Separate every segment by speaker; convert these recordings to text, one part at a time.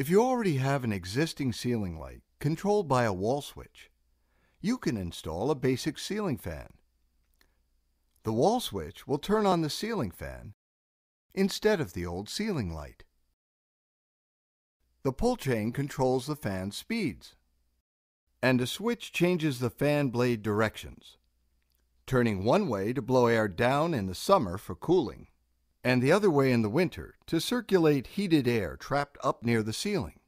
Speaker 1: If you already have an existing ceiling light controlled by a wall switch, you can install a basic ceiling fan. The wall switch will turn on the ceiling fan instead of the old ceiling light. The pull chain controls the fan's speeds, and a switch changes the fan blade directions, turning one way to blow air down in the summer for cooling, and the other way in the winter to circulate heated air trapped up near the ceiling.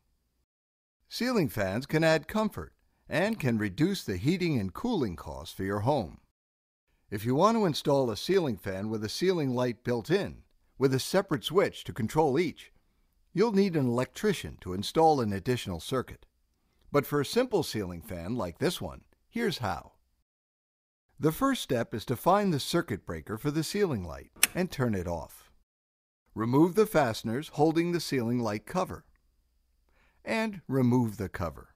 Speaker 1: Ceiling fans can add comfort and can reduce the heating and cooling costs for your home. If you want to install a ceiling fan with a ceiling light built in, with a separate switch to control each, you'll need an electrician to install an additional circuit. But for a simple ceiling fan like this one, here's how. The first step is to find the circuit breaker for the ceiling light and turn it off. Remove the fasteners holding the ceiling light cover, and remove the cover.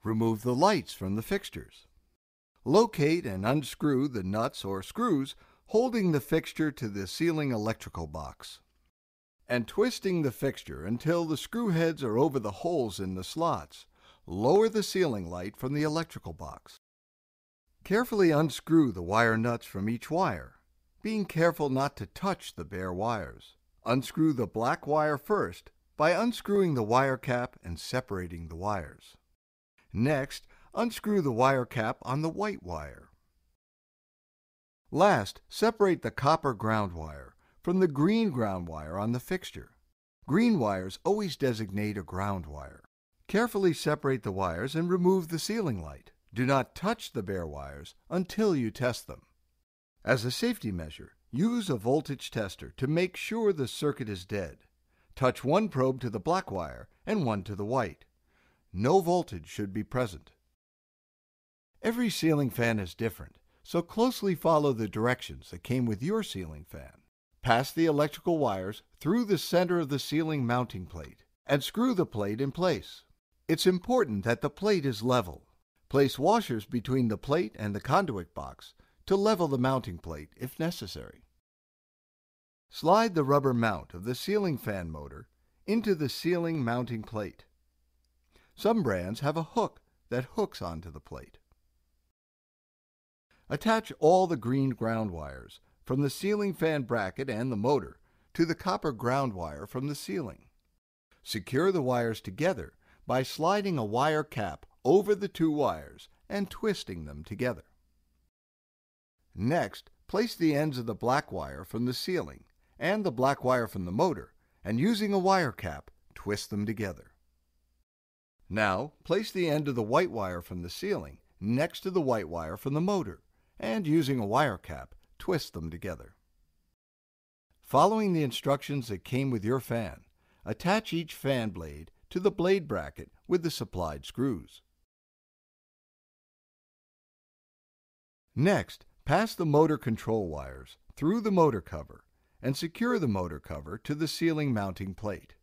Speaker 1: Remove the lights from the fixtures. Locate and unscrew the nuts or screws holding the fixture to the ceiling electrical box, and twisting the fixture until the screw heads are over the holes in the slots. Lower the ceiling light from the electrical box. Carefully unscrew the wire nuts from each wire, being careful not to touch the bare wires. Unscrew the black wire first by unscrewing the wire cap and separating the wires. Next, unscrew the wire cap on the white wire. Last, separate the copper ground wire from the green ground wire on the fixture. Green wires always designate a ground wire. Carefully separate the wires and remove the ceiling light. Do not touch the bare wires until you test them. As a safety measure, use a voltage tester to make sure the circuit is dead. Touch one probe to the black wire and one to the white. No voltage should be present. Every ceiling fan is different, so closely follow the directions that came with your ceiling fan. Pass the electrical wires through the center of the ceiling mounting plate and screw the plate in place. It's important that the plate is level. Place washers between the plate and the conduit box to level the mounting plate if necessary. Slide the rubber mount of the ceiling fan motor into the ceiling mounting plate. Some brands have a hook that hooks onto the plate. Attach all the green ground wires from the ceiling fan bracket and the motor to the copper ground wire from the ceiling. Secure the wires together by sliding a wire cap over the two wires and twisting them together. Next, place the ends of the black wire from the ceiling and the black wire from the motor, and using a wire cap, twist them together. Now, place the end of the white wire from the ceiling next to the white wire from the motor, and using a wire cap, twist them together. Following the instructions that came with your fan, attach each fan blade to the blade bracket with the supplied screws. Next, pass the motor control wires through the motor cover and secure the motor cover to the ceiling mounting plate.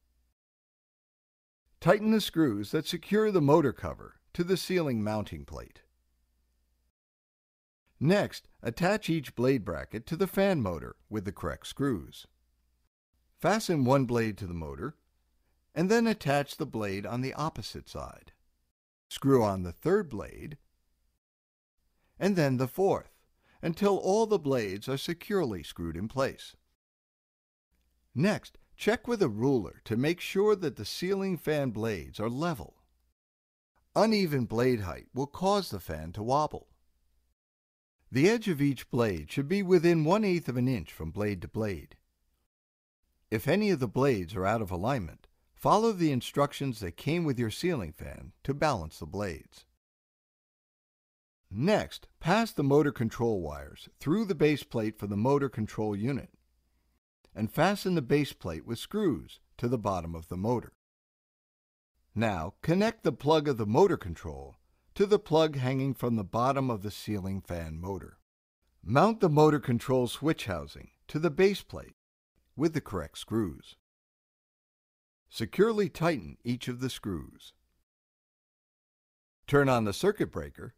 Speaker 1: Tighten the screws that secure the motor cover to the ceiling mounting plate. Next, attach each blade bracket to the fan motor with the correct screws. Fasten one blade to the motor, and then attach the blade on the opposite side. Screw on the third blade, and then the fourth, until all the blades are securely screwed in place. Next, check with a ruler to make sure that the ceiling fan blades are level. Uneven blade height will cause the fan to wobble. The edge of each blade should be within 1/8 of an inch from blade to blade. If any of the blades are out of alignment, follow the instructions that came with your ceiling fan to balance the blades. Next, pass the motor control wires through the base plate for the motor control unit, and fasten the base plate with screws to the bottom of the motor. Now, connect the plug of the motor control to the plug hanging from the bottom of the ceiling fan motor. Mount the motor control switch housing to the base plate with the correct screws. Securely tighten each of the screws. Turn on the circuit breaker,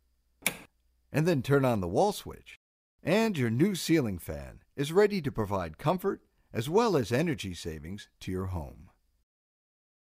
Speaker 1: and then turn on the wall switch, and your new ceiling fan is ready to provide comfort as well as energy savings to your home.